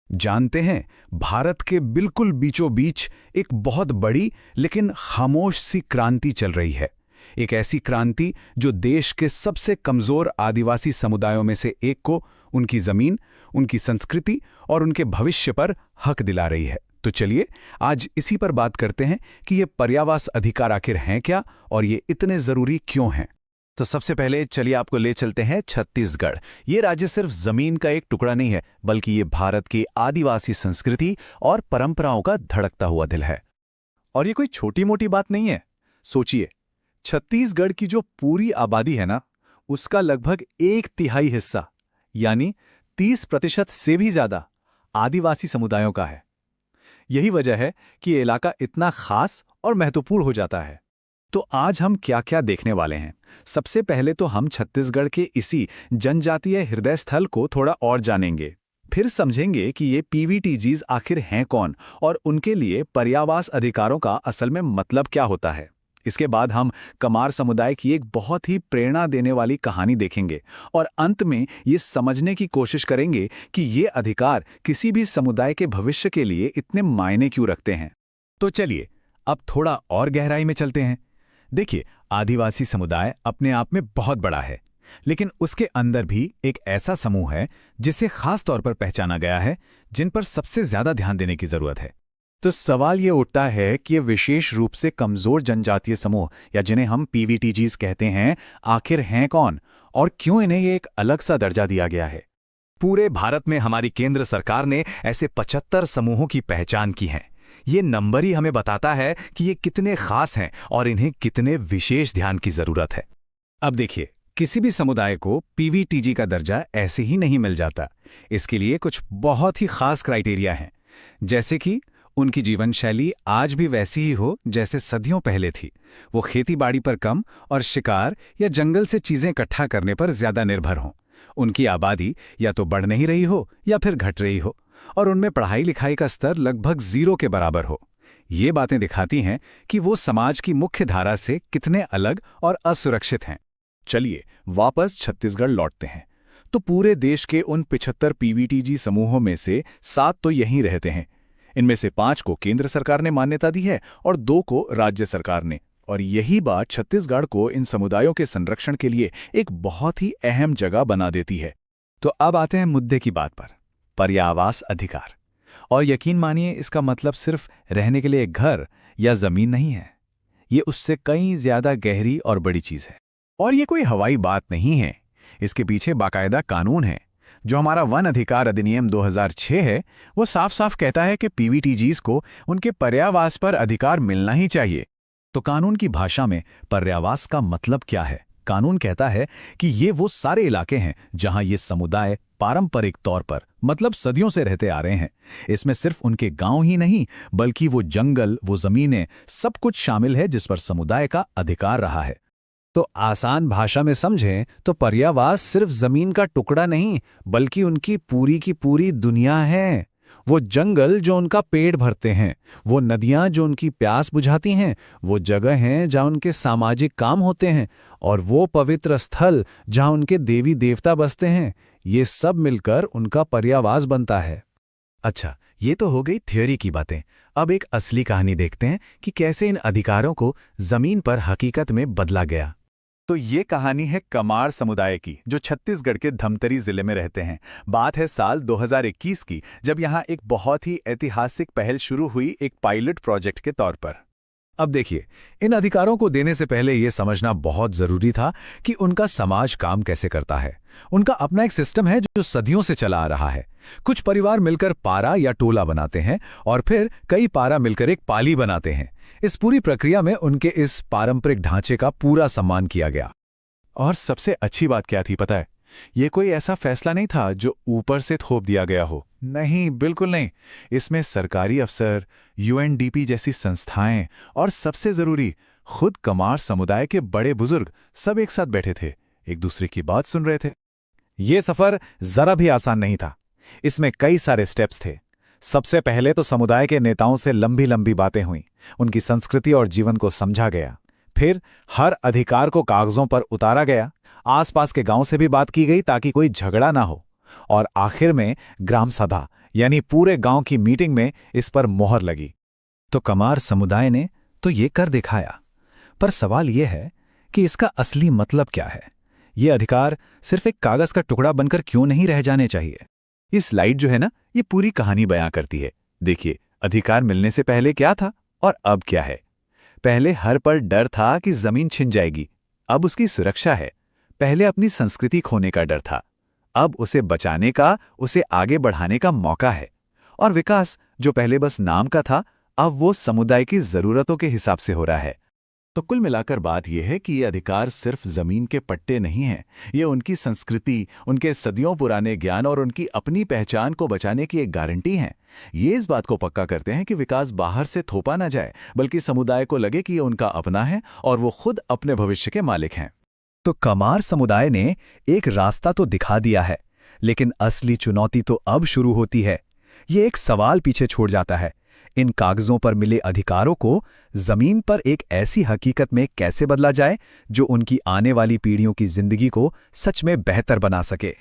जानते हैं, भारत के बिल्कुल बीचों बीच एक बहुत बड़ी लेकिन खामोश सी क्रांति चल रही है। एक ऐसी क्रांति जो देश के सबसे कमजोर आदिवासी समुदायों में से एक को उनकी जमीन, उनकी संस्कृति और उनके भविष्य पर हक दिला रही है। तो चलिए आज इसी पर बात करते हैं कि ये पर्यावास अधिकार आखिर हैं क्या और ये इतने जरूरी क्यों हैं। तो सबसे पहले चलिए आपको ले चलते हैं छत्तीसगढ़। ये राज्य सिर्फ जमीन का एक टुकड़ा नहीं है, बल्कि ये भारत की आदिवासी संस्कृति और परंपराओं का धड़कता हुआ दिल है। और ये कोई छोटी मोटी बात नहीं है। सोचिए, छत्तीसगढ़ की जो पूरी आबादी है ना, उसका लगभग 1/3 हिस्सा यानी 30% से भी ज्यादा आदिवासी समुदायों का है। यही वजह है कि ये इलाका इतना खास और महत्वपूर्ण हो जाता है। तो आज हम क्या क्या देखने वाले हैं। सबसे पहले तो हम छत्तीसगढ़ के इसी जनजातीय हृदय स्थल को थोड़ा और जानेंगे। फिर समझेंगे कि ये पीवीटीजीज आखिर हैं कौन और उनके लिए पर्यावास अधिकारों का असल में मतलब क्या होता है। इसके बाद हम कमार समुदाय की एक बहुत ही प्रेरणा देने वाली कहानी देखेंगे और अंत में ये समझने की कोशिश करेंगे कि ये अधिकार किसी भी समुदाय के भविष्य के लिए इतने मायने क्यों रखते हैं। तो चलिए अब थोड़ा और गहराई में चलते हैं। देखिए, आदिवासी समुदाय अपने आप में बहुत बड़ा है, लेकिन उसके अंदर भी एक ऐसा समूह है जिसे खास तौर पर पहचाना गया है, जिन पर सबसे ज्यादा ध्यान देने की जरूरत है। तो सवाल ये उठता है कि ये विशेष रूप से कमजोर जनजातीय समूह या जिन्हें हम पीवीटीजीज कहते हैं, आखिर हैं कौन और क्यों इन्हें ये एक अलग सा दर्जा दिया गया है। पूरे भारत में हमारी केंद्र सरकार ने ऐसे 75 समूहों की पहचान की है। ये नंबर ही हमें बताता है कि ये कितने खास हैं और इन्हें कितने विशेष ध्यान की जरूरत है। अब देखिए, किसी भी समुदाय को पीवीटीजी का दर्जा ऐसे ही नहीं मिल जाता। इसके लिए कुछ बहुत ही खास क्राइटेरिया हैं, जैसे कि उनकी जीवन शैली आज भी वैसी ही हो जैसे सदियों पहले थी। वो खेतीबाड़ी पर कम और शिकार या जंगल से चीजें इकट्ठा करने पर ज्यादा निर्भर हों। उनकी आबादी या तो बढ़ नहीं रही हो या फिर घट रही हो और उनमें पढ़ाई लिखाई का स्तर लगभग 0 के बराबर हो। ये बातें दिखाती हैं कि वो समाज की मुख्य धारा से कितने अलग और असुरक्षित हैं। चलिए वापस छत्तीसगढ़ लौटते हैं। तो पूरे देश के उन 75 पीवीटीजी समूहों में से 7 तो यहीं रहते हैं। इनमें से 5 को केंद्र सरकार ने मान्यता दी है और 2 को राज्य सरकार ने। और यही बात छत्तीसगढ़ को इन समुदायों के संरक्षण के लिए एक बहुत ही अहम जगह बना देती है। तो अब आते हैं मुद्दे की बात पर, पर्यावास अधिकार। और यकीन मानिए, इसका मतलब सिर्फ रहने के लिए एक घर या जमीन नहीं है। ये उससे कई ज्यादा गहरी और बड़ी चीज है। और ये कोई हवाई बात नहीं है। इसके पीछे बाकायदा कानून है। जो हमारा वन अधिकार अधिनियम 2006 है, वो साफ साफ कहता है कि पीवीटीजीज को उनके पर्यावास पर अधिकार मिलना ही चाहिए। तो कानून की भाषा में पर्यावास का मतलब क्या है? कानून कहता है कि ये वो सारे इलाके हैं जहां ये समुदाय पारंपरिक तौर पर मतलब सदियों से रहते आ रहे हैं। इसमें सिर्फ उनके गांव ही नहीं, बल्कि वो जंगल, वो जमीनें, सब कुछ शामिल है जिस पर समुदाय का अधिकार रहा है। तो आसान भाषा में समझें तो पर्यावास सिर्फ जमीन का टुकड़ा नहीं, बल्कि उनकी पूरी की पूरी दुनिया है। वो जंगल जो उनका पेट भरते हैं, वो नदियां जो उनकी प्यास बुझाती हैं, वो जगह हैं जहां उनके सामाजिक काम होते हैं, और वो पवित्र स्थल जहां उनके देवी देवता बसते हैं। ये सब मिलकर उनका पर्यावास बनता है। अच्छा, ये तो हो गई थ्योरी की बातें। अब एक असली कहानी देखते हैं कि कैसे इन अधिकारों को जमीन पर हकीकत में बदला गया। तो ये कहानी है कमार समुदाय की, जो छत्तीसगढ़ के धमतरी जिले में रहते हैं। बात है साल 2021 की, जब यहाँ एक बहुत ही ऐतिहासिक पहल शुरू हुई, एक पायलट प्रोजेक्ट के तौर पर। अब देखिए, इन अधिकारों को देने से पहले यह समझना बहुत जरूरी था कि उनका समाज काम कैसे करता है। उनका अपना एक सिस्टम है जो सदियों से चला आ रहा है। कुछ परिवार मिलकर पारा या टोला बनाते हैं और फिर कई पारा मिलकर एक पाली बनाते हैं। इस पूरी प्रक्रिया में उनके इस पारंपरिक ढांचे का पूरा सम्मान किया गया। और सबसे अच्छी बात क्या थी पता है? ये कोई ऐसा फैसला नहीं था जो ऊपर से थोप दिया गया हो। नहीं, बिल्कुल नहीं। इसमें सरकारी अफसर, यूएनडीपी जैसी संस्थाएं और सबसे जरूरी खुद कमार समुदाय के बड़े बुजुर्ग सब एक साथ बैठे थे, एक दूसरे की बात सुन रहे थे। ये सफर जरा भी आसान नहीं था। इसमें कई सारे स्टेप्स थे। सबसे पहले तो समुदाय के नेताओं से लंबी लंबी बातें हुई, उनकी संस्कृति और जीवन को समझा गया। फिर हर अधिकार को कागजों पर उतारा गया। आसपास के गांव से भी बात की गई ताकि कोई झगड़ा ना हो। और आखिर में ग्राम सभा यानी पूरे गांव की मीटिंग में इस पर मोहर लगी। तो कमार समुदाय ने तो ये कर दिखाया, पर सवाल ये है कि इसका असली मतलब क्या है। ये अधिकार सिर्फ एक कागज का टुकड़ा बनकर क्यों नहीं रह जाने चाहिए? ये स्लाइड जो है ना, ये पूरी कहानी बयां करती है। देखिए, अधिकार मिलने से पहले क्या था और अब क्या है। पहले हर पल डर था कि जमीन छिन जाएगी, अब उसकी सुरक्षा है। पहले अपनी संस्कृति खोने का डर था, अब उसे बचाने का, उसे आगे बढ़ाने का मौका है। और विकास जो पहले बस नाम का था, अब वो समुदाय की जरूरतों के हिसाब से हो रहा है। तो कुल मिलाकर बात यह है कि ये अधिकार सिर्फ जमीन के पट्टे नहीं हैं, ये उनकी संस्कृति, उनके सदियों पुराने ज्ञान और उनकी अपनी पहचान को बचाने की एक गारंटी है। ये इस बात को पक्का करते हैं कि विकास बाहर से थोपा ना जाए, बल्कि समुदाय को लगे कि ये उनका अपना है और वो खुद अपने भविष्य के मालिक हैं। तो कमार समुदाय ने एक रास्ता तो दिखा दिया है, लेकिन असली चुनौती तो अब शुरू होती है। ये एक सवाल पीछे छोड़ जाता है, इन कागजों पर मिले अधिकारों को जमीन पर एक ऐसी हकीकत में कैसे बदला जाए जो उनकी आने वाली पीढ़ियों की जिंदगी को सच में बेहतर बना सके।